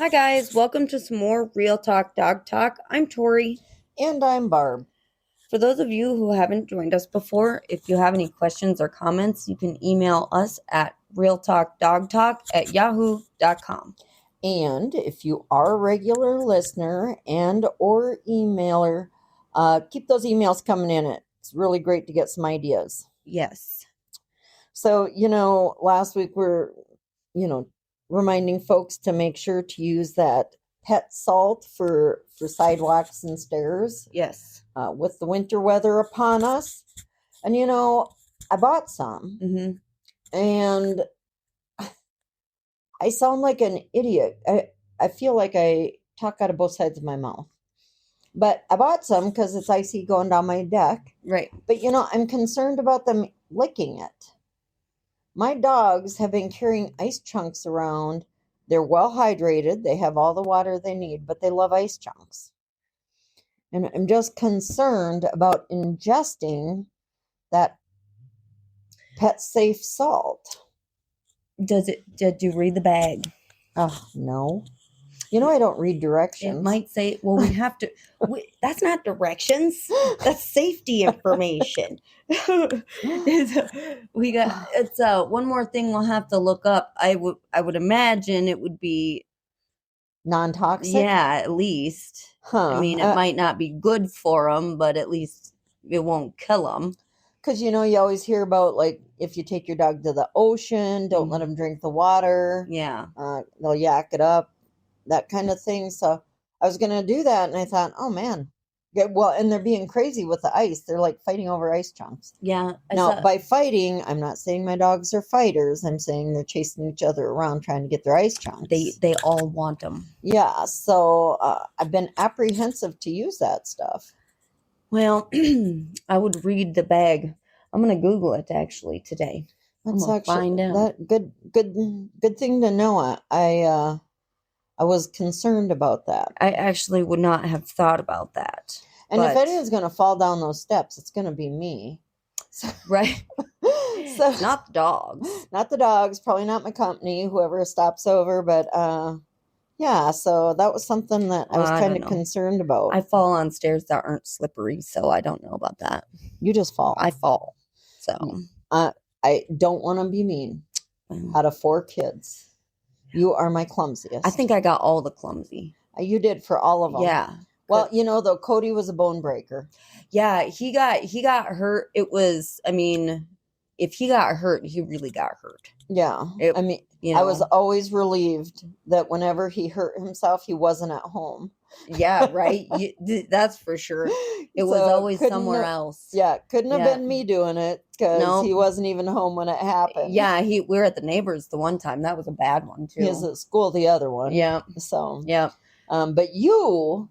Hi guys, welcome to some more Real Talk Dog Talk. I'm Tori. And I'm Barb. For those of you who haven't joined us before, if you have any questions or comments, you can email us at realtalkdogtalk@yahoo.com. And if you are a regular listener and or emailer, keep those emails coming in. It's really great to get some ideas. Yes. So, last week we're, reminding folks to make sure to use that pet salt for sidewalks and stairs. Yes. With the winter weather upon us. And, I bought some. Mm-hmm. And I sound like an idiot. I feel like I talk out of both sides of my mouth. But I bought some because it's icy going down my deck. Right. But, I'm concerned about them licking it. My dogs have been carrying ice chunks around. They're well hydrated. They have all the water they need, but they love ice chunks. And I'm just concerned about ingesting that pet safe salt. Did you read the bag? Oh, no. I don't read directions. It might say, well, we have to, that's not directions. That's safety information. It's one more thing we'll have to look up. I would imagine it would be non-toxic. Yeah, at least. Huh. I mean, it might not be good for them, but at least it won't kill them. Because, you always hear about, like, if you take your dog to the ocean, don't let them drink the water. Yeah. They'll yak it up, that kind of thing. So I was going to do that, and I thought, oh, man. Yeah, well, and they're being crazy with the ice. They're, like, fighting over ice chunks. Yeah. Now, by fighting, I'm not saying my dogs are fighters. I'm saying they're chasing each other around trying to get their ice chunks. They all want them. Yeah, so I've been apprehensive to use that stuff. Well, I would read the bag. I'm going to Google it actually today. That's actually find out. That good thing to know. I was concerned about that. I actually would not have thought about that. And if anyone's going to fall down those steps, it's going to be me. Right. So not the dogs. Not the dogs. Probably not my company, whoever stops over. But yeah, so that was something that I was kind of concerned about. I fall on stairs that aren't slippery, so I don't know about that. You just fall. I fall. So I don't want to be mean. Out of 4 kids, you are my clumsiest. I think I got all the clumsy. You did for all of them. Yeah. Well, though, Cody was a bone breaker. Yeah, he got hurt. It was, I mean, if he got hurt, he really got hurt. Yeah. I was always relieved that whenever he hurt himself, he wasn't at home. Yeah, right. That's for sure. It was always somewhere else. Yeah, couldn't have been me doing it because he wasn't even home when it happened. Yeah, we were at the neighbors the one time. That was a bad one too. He was at school the other one. Yeah. So yeah. But you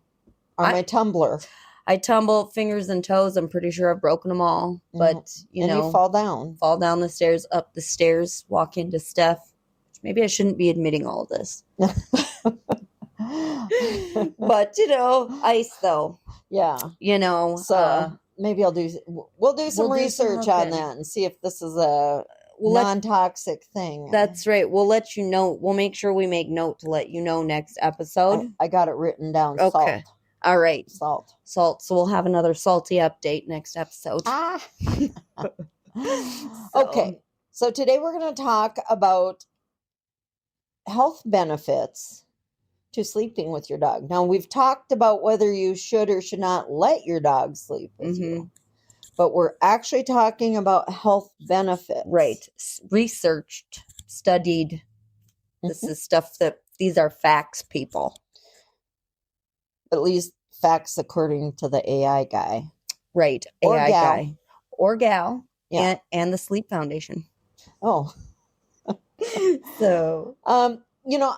are my tumbler. I tumble fingers and toes. I'm pretty sure I've broken them all. But you fall down. Fall down the stairs, up the stairs, walk into Steph. Maybe I shouldn't be admitting all this. But ice though. Yeah. So maybe we'll do some research on that and see if this is a non-toxic thing. That's right. We'll let you know. We'll make sure we make note to let you know next episode. I got it written down. Okay. Salt. All right. Salt. So we'll have another salty update next episode. Okay. So today we're going to talk about health benefits to sleeping with your dog. Now, we've talked about whether you should or should not let your dog sleep with you, but we're actually talking about health benefits. Right. Researched, studied. This is stuff these are facts, people. At least facts according to the AI guy. Right. Or AI gal. guy. Or gal. Yeah. And the Sleep Foundation. Oh. So,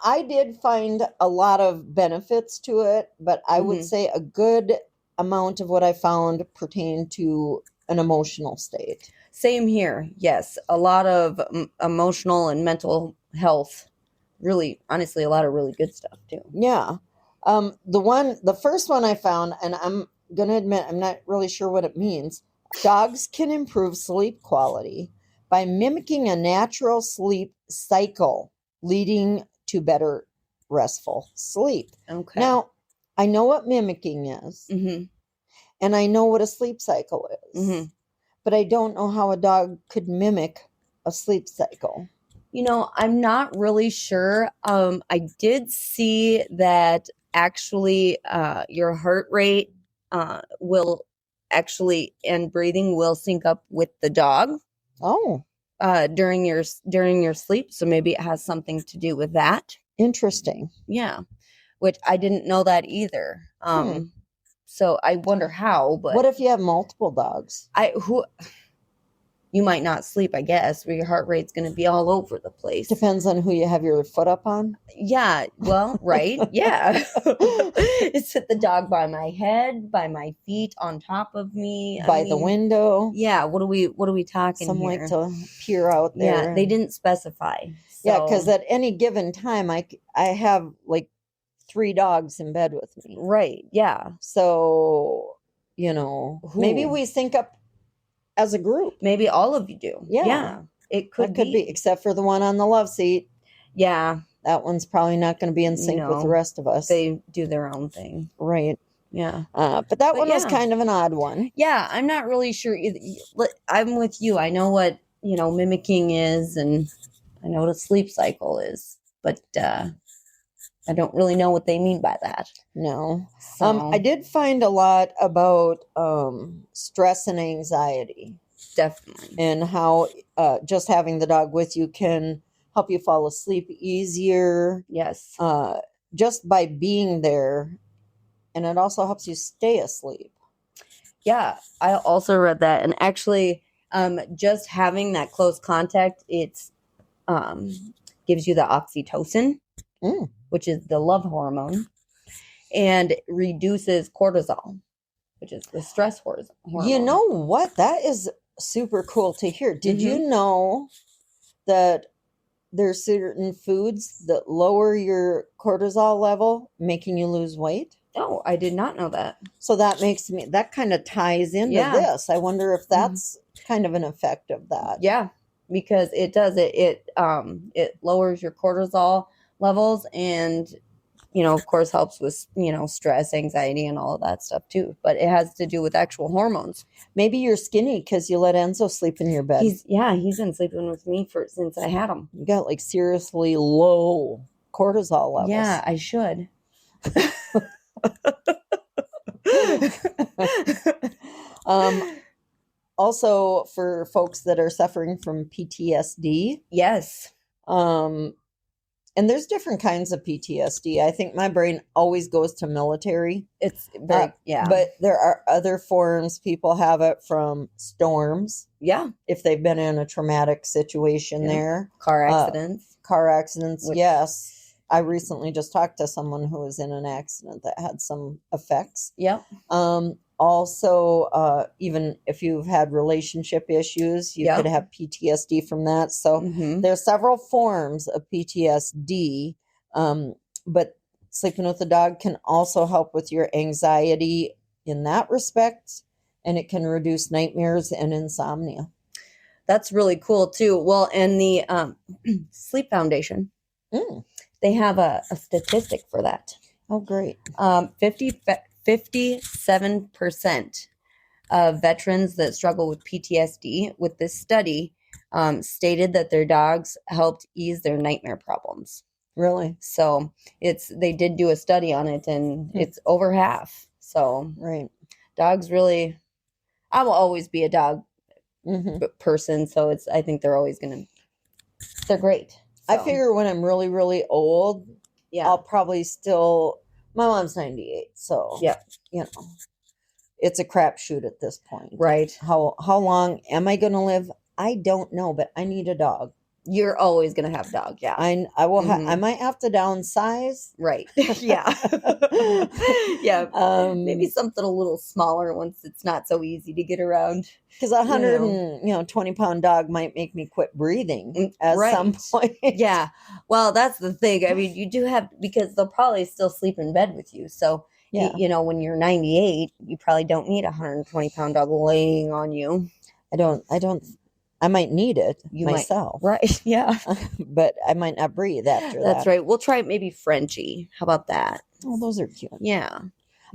I did find a lot of benefits to it, but I would say a good amount of what I found pertained to an emotional state. Same here. Yes. A lot of emotional and mental health. Really, honestly, a lot of really good stuff too. Yeah. The first one I found, and I'm going to admit, I'm not really sure what it means. Dogs can improve sleep quality by mimicking a natural sleep cycle, leading to better restful sleep. Okay. Now, I know what mimicking is, Mm-hmm. and I know what a sleep cycle is, Mm-hmm. but I don't know how a dog could mimic a sleep cycle. I'm not really sure. I did see that actually your heart rate will actually and breathing will sync up with the dog Oh, during your sleep. So maybe it has something to do with that. interesting. Yeah, which I didn't know that either. Hmm. So I wonder how. But What if you have multiple dogs? you might not sleep, I guess, where your heart rate's going to be all over the place. Depends on who you have your foot up on. Yeah, well, right. Yeah. Sit the dog by my head, by my feet, on top of me. By the window. Yeah, what are we talking Some here? like to peer out there. Yeah, they didn't specify. Yeah, because at any given time, I have like 3 dogs in bed with me. Right, yeah. So, maybe we sync up as a group. Maybe all of you do. Yeah. It That could be, except for the one on the love seat. Yeah. That one's probably not going to be in sync with the rest of us. They do their own thing. Right. Yeah. But that one was kind of an odd one. Yeah, I'm not really sure. I'm with you. I know what, mimicking is, and I know what a sleep cycle is, but I don't really know what they mean by that. No. So, I did find a lot about stress and anxiety. Definitely. And how just having the dog with you can help you fall asleep easier. Yes. Just by being there. And it also helps you stay asleep. Yeah, I also read that. And actually, just having that close contact, it's gives you the oxytocin, which is the love hormone, and reduces cortisol, which is the stress hormone. You know what? That is super cool to hear. Did you know that there's certain foods that lower your cortisol level, making you lose weight? Oh, I did not know that. So that kind of ties into this. I wonder if that's kind of an effect of that. Yeah, because it does. It lowers your cortisol levels, and of course helps with stress, anxiety, and all of that stuff too. But it has to do with actual hormones. Maybe you're skinny because you let Enzo sleep in your bed. He's been sleeping with me since I had him. You got like seriously low cortisol levels. Yeah, I should. Also, for folks that are suffering from PTSD. Yes. And there's different kinds of PTSD. I think my brain always goes to military. It's very, But there are other forms. People have it from storms. Yeah. If they've been in a traumatic situation there. Car accidents. Yes. I recently just talked to someone who was in an accident that had some effects. Yep. Also, even if you've had relationship issues, you could have PTSD from that. So there are several forms of PTSD, but sleeping with a dog can also help with your anxiety in that respect, and it can reduce nightmares and insomnia. That's really cool too. Well, and the Sleep Foundation, they have a statistic for that. Oh, great. 57% of veterans that struggle with PTSD with this study stated that their dogs helped ease their nightmare problems. Really? So they did do a study on it, and it's over half. So dogs really, I will always be a dog person. So I think they're always they're great. So. I figure when I'm really, really old, I'll probably still, my mom's 98. So, it's a crapshoot at this point. Right. How long am I going to live? I don't know, but I need a dog. You're always going to have a dog. Yeah. I will. I might have to downsize. Right. Yeah. Yeah. Maybe something a little smaller once it's not so easy to get around. Because a 120-pound dog might make me quit breathing at some point. Yeah. Well, that's the thing. I mean, you do have, because they'll probably still sleep in bed with you. So, when you're 98, you probably don't need a 120-pound dog laying on you. I don't I might need it You myself. might, right? Yeah, But I might not breathe after that. that's right. We'll try maybe Frenchie. How about that? Oh, those are cute. Yeah.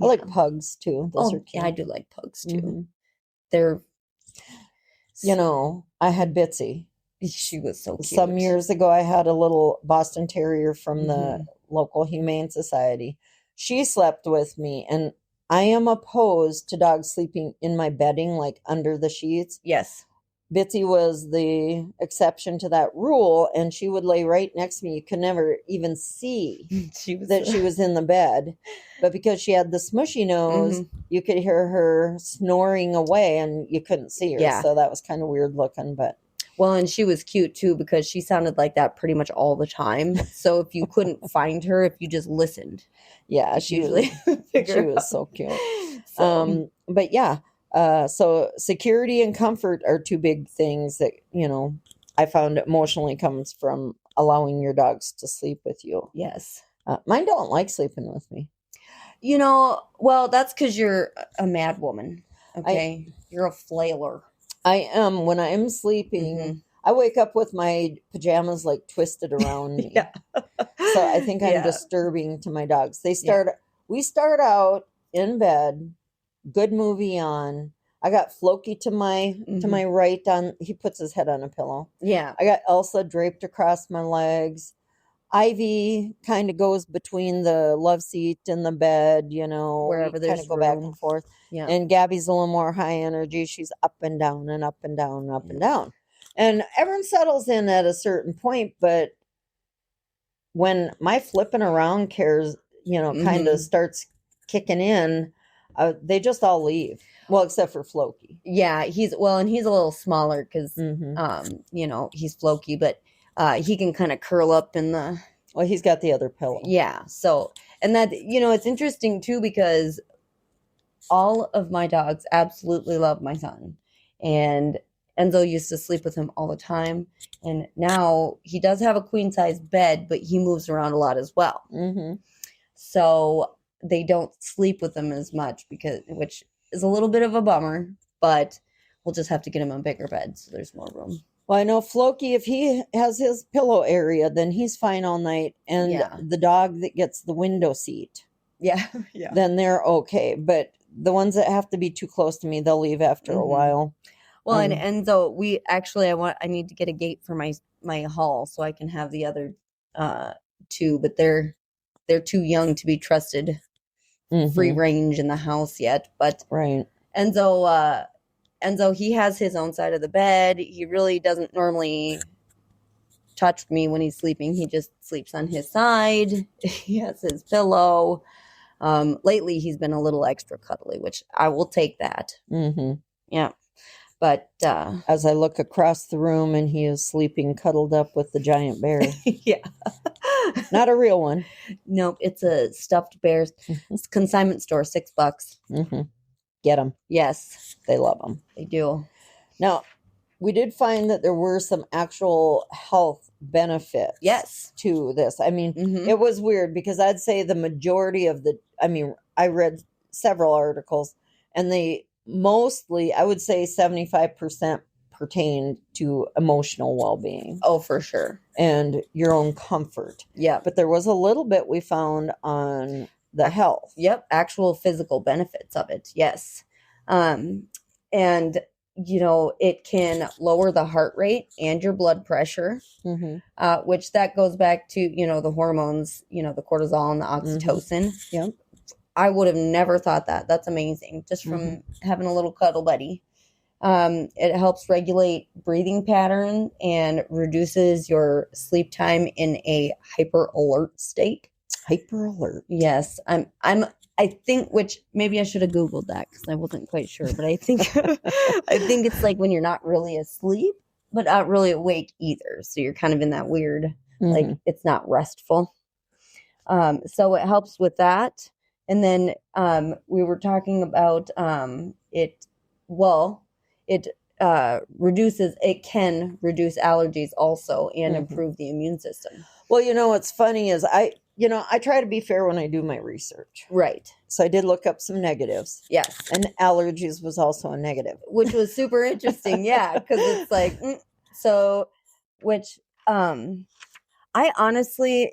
I like pugs too. Those are cute. Yeah, I do like pugs too. Mhm. They're, I had Bitsy. she was so cute. Some years ago, I had a little Boston Terrier from the Mhm. local Humane Society. She slept with me, and I am opposed to dogs sleeping in my bedding, like under the sheets. Yes. Bitsy was the exception to that rule, and she would lay right next to me. You could never even see that she was in the bed. But because she had the smushy nose, you could hear her snoring away and you couldn't see her. Yeah. So that was kind of weird looking, but Well, and she was cute too because she sounded like that pretty much all the time. So if you couldn't find her, if you just listened, yeah, she usually she was so cute. So, But yeah, so security and comfort are two big things that, I found emotionally comes from allowing your dogs to sleep with you. yes. Mine don't like sleeping with me. Well, that's because you're a mad woman. Okay. You're a flailer. I am. When I am sleeping, Mhm. I wake up with my pajamas like twisted around me. Yeah. So I think I'm Yeah. disturbing to my dogs. We start out in bed, good movie on. I got Floki to my right he puts his head on a pillow. Yeah. I got Elsa draped across my legs. Ivy kind of goes between the love seat and the bed, Wherever we kind there's of go back room. and forth. Yeah. And Gabby's a little more high energy. She's up and down and up and down and up and down. And everyone settles in at a certain point, but when my flipping around cares, kind of starts kicking in, they just all leave. Well, except for Floki. Yeah, he's a little smaller because he's Floki, but he can kind of curl up in the. Well, he's got the other pillow. Yeah. So, and that it's interesting too because all of my dogs absolutely love my son, and Enzo used to sleep with him all the time, and now he does have a queen size bed, but he moves around a lot as well. Mm-hmm. So they don't sleep with him as much which is a little bit of a bummer, but we'll just have to get him a bigger bed so there's more room. Well, I know Floki, if he has his pillow area, then he's fine all night. And the dog that gets the window seat, then they're okay. But the ones that have to be too close to me, they'll leave after a while. Well, and Enzo, I need to get a gate for my hall so I can have the other two, but they're too young to be trusted free range in the house yet. But right. Enzo, he has his own side of the bed. He really doesn't normally touch me when he's sleeping. He just sleeps on his side. He has his pillow. Lately, he's been a little extra cuddly, which I will take that. Mm-hmm. Yeah. But as I look across the room and he is sleeping cuddled up with the giant bear. Yeah. Not a real one. Nope. It's a stuffed bear. It's consignment store, $6. Mm-hmm. Get them. Yes. They love them. They do. Now, we did find that there were some actual health benefits to this. I mean, it was weird because I'd say the majority of I read several articles and mostly, I would say 75% pertain to emotional well-being. Oh, for sure. And your own comfort. Yeah. But there was a little bit we found on the health. Yep. Actual physical benefits of it. Yes. And it can lower the heart rate and your blood pressure, which that goes back to, the hormones, the cortisol and the oxytocin. Yep. I would have never thought that. That's amazing. Just from having a little cuddle buddy. It helps regulate breathing pattern and reduces your sleep time in a hyper alert state. Hyper alert. Yes. I think, which maybe I should have Googled that because I wasn't quite sure, but I think it's like when you're not really asleep, but not really awake either. So you're kind of in that weird, like it's not restful. So it helps with that. And then we were talking about it can reduce allergies also and improve the immune system. Well, what's funny is I try to be fair when I do my research. Right. So I did look up some negatives. Yes. And allergies was also a negative. Which was super interesting. Yeah. Because it's like, so, which, I honestly,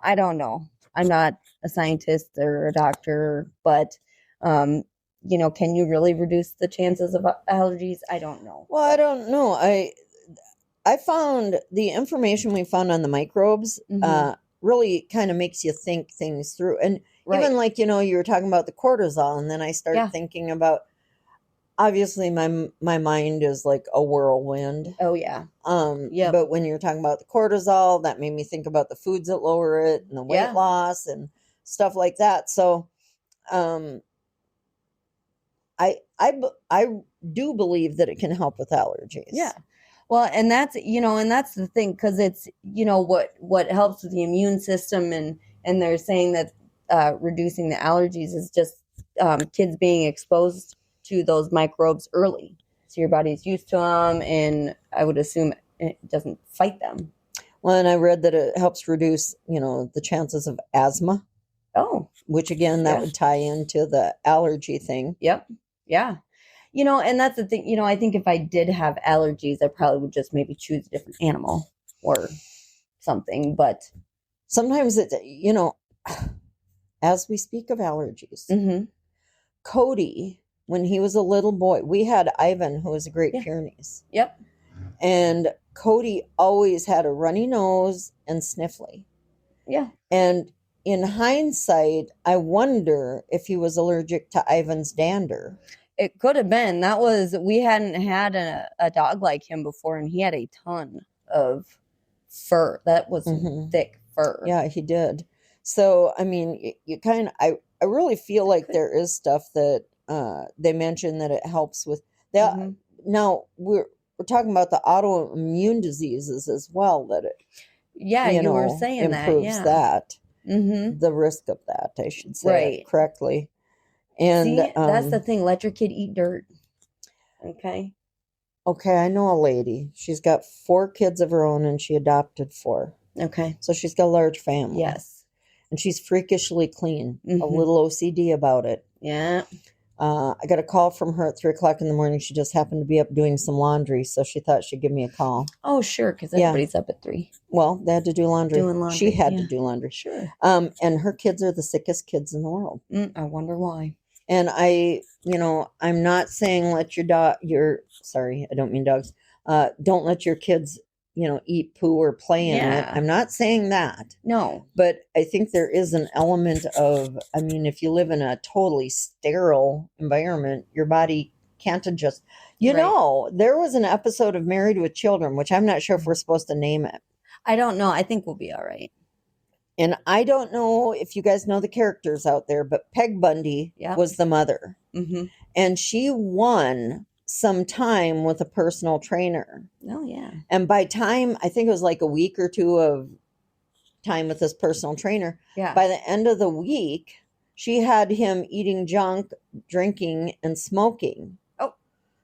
I don't know. I'm not a scientist or a doctor, but, can you really reduce the chances of allergies? I don't know. Well, I don't know. I found the information we found on the microbes really kind of makes you think things through. And even like, you were talking about the cortisol, and then I started thinking about, obviously my mind is like a whirlwind. Oh yeah. But when you're talking about the cortisol, that made me think about the foods that lower it and the weight loss and stuff like that. So, I do believe that it can help with allergies. Yeah. Well, and that's the thing, because it's, what helps with the immune system, and they're saying that reducing the allergies is just kids being exposed to those microbes early. So your body's used to them, and I would assume it doesn't fight them. Well, and I read that it helps reduce, the chances of asthma. Oh. Which again, that would tie into the allergy thing. Yep. Yeah. And that's the thing, I think if I did have allergies, I probably would just maybe choose a different animal or something. But sometimes it, as we speak of allergies, Cody, when he was a little boy, we had Ivan, who was a Great Pyrenees. Yep. And Cody always had a runny nose and sniffly. Yeah. And in hindsight, I wonder if he was allergic to Ivan's dander. It could have been. We hadn't had a dog like him before, and he had a ton of fur. That was thick fur. Yeah, he did. So, I mean, you kind of, I really feel like there is stuff that they mentioned that it helps with that. Now, we're talking about the autoimmune diseases as well, that it, you were saying improves that. The risk of that, I should say it correctly. And see, that's the thing. Let your kid eat dirt. Okay. Okay, I know a lady. She's got 4 kids of her own, and she adopted 4. Okay. So she's got a large family. Yes. And she's freakishly clean. A little OCD about it. Yeah. I got a call from her at 3:00 in the morning. She just happened to be up doing some laundry, so she thought she'd give me a call. Oh, sure, because everybody's up at 3. Well, they had to do laundry. She had to do laundry. Sure. And her kids are the sickest kids in the world. I wonder why. And I'm not saying let your sorry, I don't mean dogs. Don't let your kids, eat poo or play in it. I'm not saying that. No. But I think there is an element of, if you live in a totally sterile environment, your body can't adjust. There was an episode of Married with Children, which I'm not sure if we're supposed to name it. I don't know. I think we'll be all right. And I don't know if you guys know the characters out there, but Peg Bundy was the mother. And she won some time with a personal trainer. Oh, yeah. And by time, I think it was like a week or 2 of time with this personal trainer. Yeah. By the end of the week, she had him eating junk, drinking, and smoking. Oh.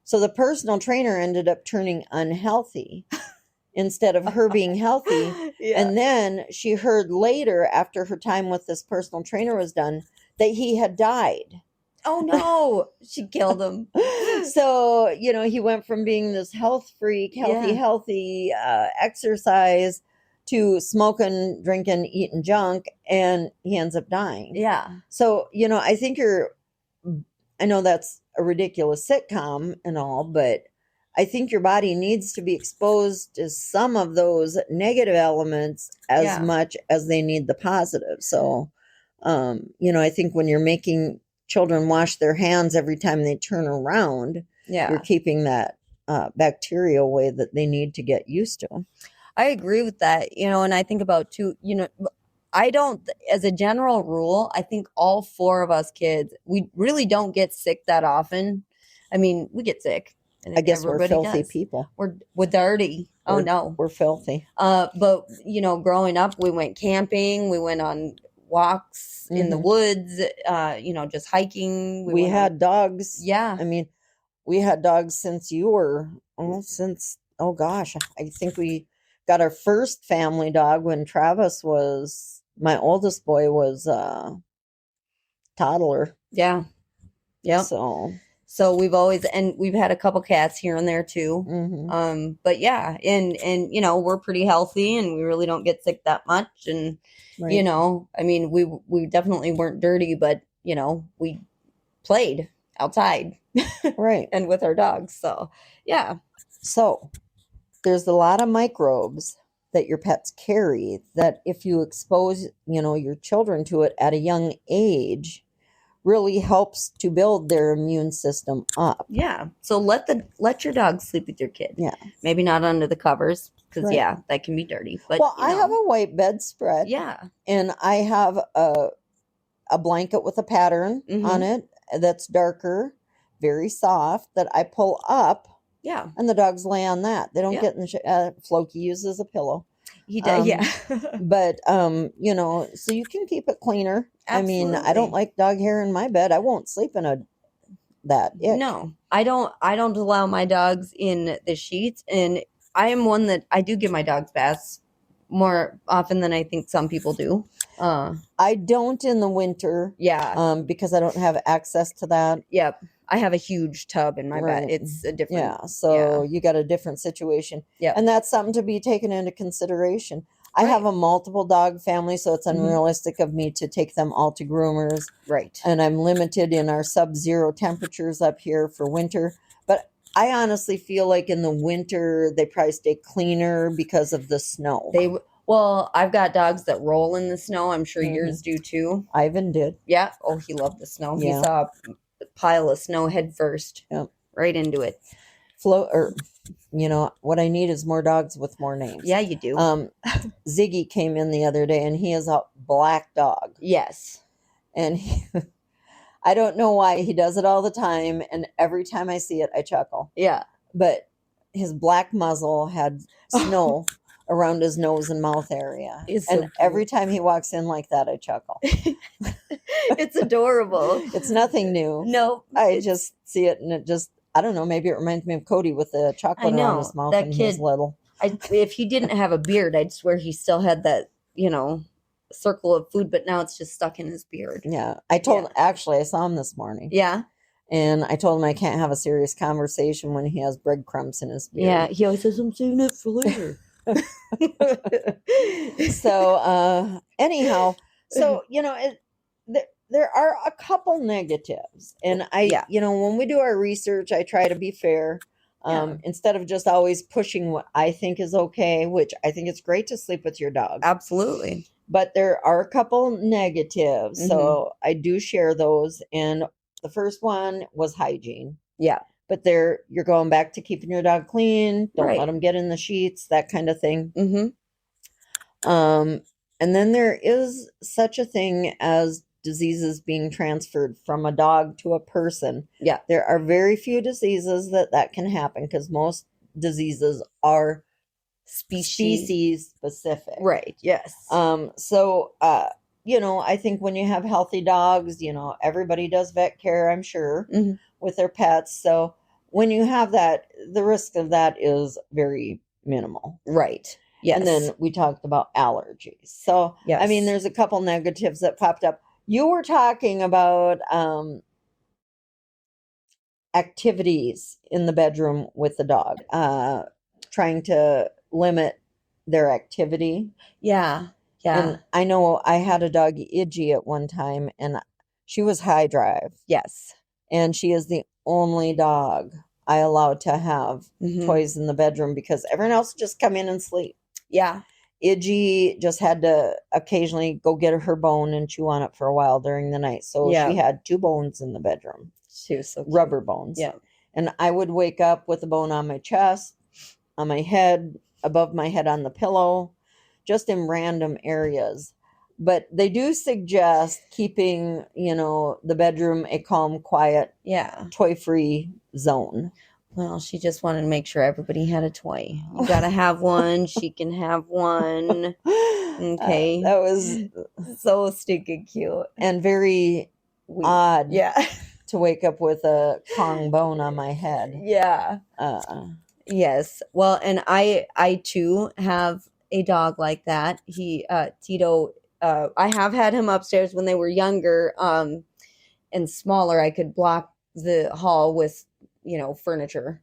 So the personal trainer ended up turning unhealthy instead of her being healthy. And then she heard later, after her time with this personal trainer was done, that he had died. Oh, no. She killed him. So, he went from being this health freak, healthy, exercise, to smoking, drinking, eating junk, and he ends up dying. Yeah. So, I think I know that's a ridiculous sitcom and all, but I think your body needs to be exposed to some of those negative elements as much as they need the positive. So, I think when you're making children wash their hands every time they turn around, you're keeping that bacteria away that they need to get used to. I agree with that, and I think about too, I don't, as a general rule, I think all 4 of us kids, we really don't get sick that often. I mean, we get sick. I guess we're filthy people. We're dirty. Oh, no. We're filthy. But, growing up, we went camping. We went on walks in the woods, just hiking. We had dogs. Yeah. We had dogs since I think we got our first family dog when Travis was my oldest boy was toddler. Yeah. Yep. So we've had a couple cats here and there too. Mm-hmm. But yeah, and we're pretty healthy and we really don't get sick that much. And Right. I mean, we definitely weren't dirty, but we played outside, Right. and with our dogs. So yeah. So there's a lot of microbes that your pets carry that if you expose, your children to it at a young age, really helps to build their immune system up. Yeah. So let your dog sleep with your kid. Yeah. Maybe not under the covers because Right. that can be dirty. But well, I have a white bedspread. Yeah. And I have a blanket with a pattern on it that's darker, very soft, that I pull up. Yeah. And the dogs lay on that. They don't get in the Floki uses a pillow. He does, yeah. But so you can keep it cleaner. Absolutely. I mean, I don't like dog hair in my bed. I won't sleep in that. Ick. No, I don't allow my dogs in the sheets, and I am one that I do give my dogs baths more often than I think some people do. I don't in the winter. Yeah. Because I don't have access to that. Yep. I have a huge tub in my bed. It's a different. Yeah. So you got a different situation. Yeah. And that's something to be taken into consideration. I have a multiple dog family, so it's unrealistic of me to take them all to groomers. Right. And I'm limited in our sub-zero temperatures up here for winter. But I honestly feel like in the winter, they probably stay cleaner because of the snow. Well, I've got dogs that roll in the snow. I'm sure yours do too. Ivan did. Yeah. Oh, he loved the snow. Yeah. He saw a pile of snow head first. Yep. Right into it. What I need is more dogs with more names. Yeah, you do. Ziggy came in the other day, and he is a black dog. Yes. And I don't know why he does it all the time, and every time I see it, I chuckle. Yeah. But his black muzzle had snow around his nose and mouth area. And every time he walks in like that, I chuckle. It's adorable. It's nothing new. No. I just see it, and it just, I don't know, maybe it reminds me of Cody with the chocolate around his mouth when he was little. If he didn't have a beard, I'd swear he still had that, circle of food, but now it's just stuck in his beard. Yeah. I saw him this morning. Yeah. And I told him I can't have a serious conversation when he has breadcrumbs in his beard. Yeah. He always says, I'm saving it for later. So, anyhow, there are a couple negatives, and when we do our research, I try to be fair. Instead of just always pushing what I think is okay, which I think it's great to sleep with your dog. Absolutely. But there are a couple negatives. So I do share those. And the first one was hygiene. Yeah. But you're going back to keeping your dog clean. Don't let them get in the sheets, that kind of thing. And then there is such a thing as diseases being transferred from a dog to a person. Yeah. There are very few diseases that can happen because most diseases are species specific. Right. Yes. So, I think when you have healthy dogs, everybody does vet care, I'm sure, with their pets. So when you have that, the risk of that is very minimal. Right. Yes. And then we talked about allergies. So, yes. I mean, there's a couple negatives that popped up. You were talking about activities in the bedroom with the dog, trying to limit their activity. Yeah. Yeah. And I know I had a dog, Idgie, at one time, and she was high drive. Yes. And she is the only dog I allowed to have toys in the bedroom because everyone else just come in and sleep. Yeah. Idgie just had to occasionally go get her bone and chew on it for a while during the night. So she had 2 bones in the bedroom. She was so cute. Rubber bones. Yeah. And I would wake up with a bone on my chest, on my head, above my head on the pillow, just in random areas. But they do suggest keeping, the bedroom a calm, quiet, toy-free zone. Well, she just wanted to make sure everybody had a toy. You got to have one. She can have one. Okay. That was so stinking cute. And very odd. Yeah. To wake up with a Kong bone on my head. Yeah. Yes. Well, and I too have a dog like that. He, Tito, I have had him upstairs when they were younger and smaller. I could block the hall with, furniture,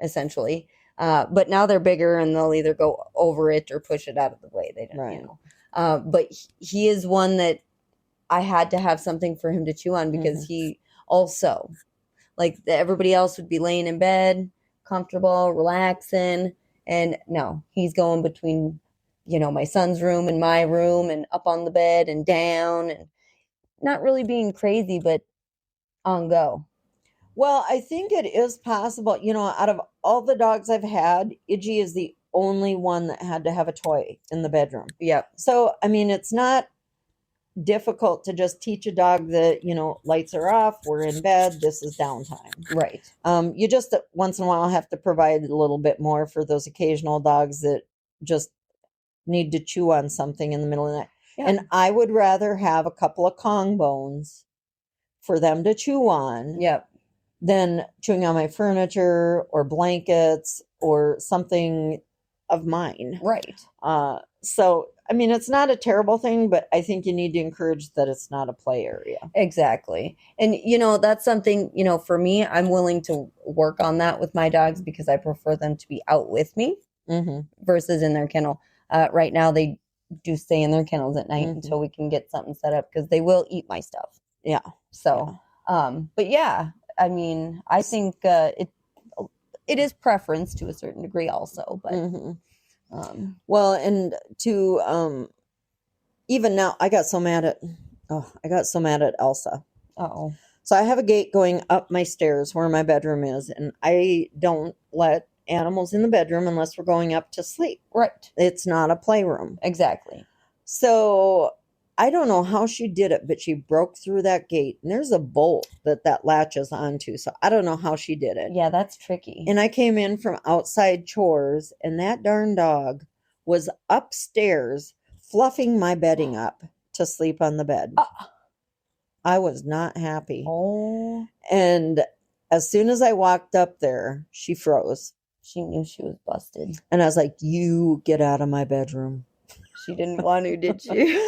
essentially. But now they're bigger and they'll either go over it or push it out of the way. They don't, Right. But he is one that I had to have something for him to chew on because he also, like everybody else, would be laying in bed, comfortable, relaxing. And no, he's going between, my son's room and my room and up on the bed and down and not really being crazy, but on go. Well, I think it is possible. Out of all the dogs I've had, Iggy is the only one that had to have a toy in the bedroom. Yep. So, I mean, it's not difficult to just teach a dog that, lights are off, we're in bed, this is downtime. Right. You just once in a while have to provide a little bit more for those occasional dogs that just need to chew on something in the middle of the night. Yeah. And I would rather have a couple of Kong bones for them to chew on. Yep. Than chewing on my furniture or blankets or something of mine. Right. So, I mean, it's not a terrible thing, but I think you need to encourage that it's not a play area. Exactly. And, that's something, for me, I'm willing to work on that with my dogs because I prefer them to be out with me versus in their kennel. Right now, they do stay in their kennels at night until we can get something set up because they will eat my stuff. Yeah. So, but yeah, I mean, I think it is preference to a certain degree also, but well, and to even now, I got so mad at Elsa. Oh, so I have a gate going up my stairs where my bedroom is, and I don't let animals in the bedroom unless we're going up to sleep. Right. It's not a playroom. Exactly. So I don't know how she did it, but she broke through that gate, and there's a bolt that latches onto. So I don't know how she did it. Yeah, that's tricky. And I came in from outside chores, and that darn dog was upstairs fluffing my bedding up to sleep on the bed. I was not happy. Oh. And as soon as I walked up there, she froze. She knew she was busted. And I was like, you get out of my bedroom. She didn't want to, did she?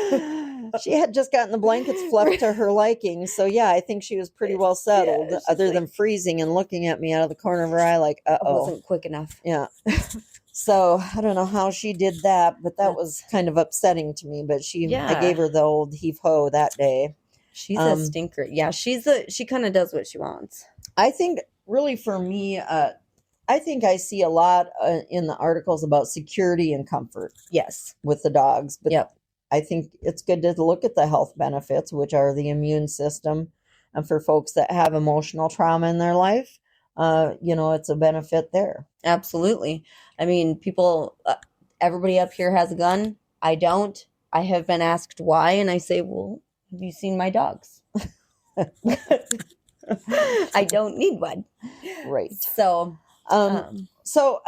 She had just gotten the blankets fluffed to her liking. So, yeah, I think she was pretty well settled, other than freezing and looking at me out of the corner of her eye like, uh-oh. I wasn't quick enough. Yeah. So, I don't know how she did that, but that was kind of upsetting to me. But I gave her the old heave-ho that day. She's a stinker. Yeah, she kind of does what she wants. I think, really, for me, I think I see a lot in the articles about security and comfort. Yes. With the dogs. But I think it's good to look at the health benefits, which are the immune system. And for folks that have emotional trauma in their life, it's a benefit there. Absolutely. I mean, everybody up here has a gun. I don't. I have been asked why, and I say, well, have you seen my dogs? I don't need one. Right. So, I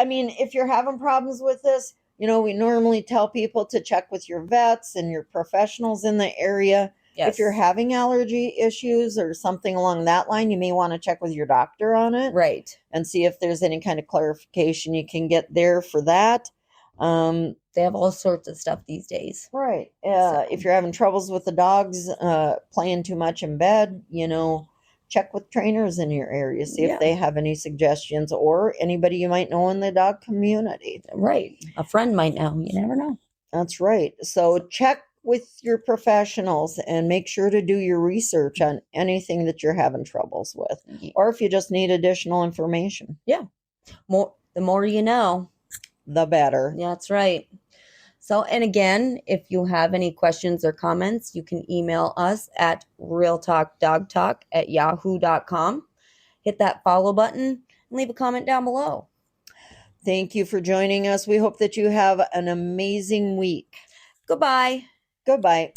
mean, if you're having problems with this, we normally tell people to check with your vets and your professionals in the area. Yes. If you're having allergy issues or something along that line, you may want to check with your doctor on it. Right. And see if there's any kind of clarification you can get there for that. They have all sorts of stuff these days. Right. If you're having troubles with the dogs playing too much in bed, check with trainers in your area, see if they have any suggestions or anybody you might know in the dog community. Right. A friend might know. You never know. That's right. So check with your professionals and make sure to do your research on anything that you're having troubles with, or if you just need additional information. Yeah. The more you know, the better. Yeah, that's right. So, and again, if you have any questions or comments, you can email us at realtalkdogtalk@yahoo.com. Hit that follow button and leave a comment down below. Thank you for joining us. We hope that you have an amazing week. Goodbye. Goodbye.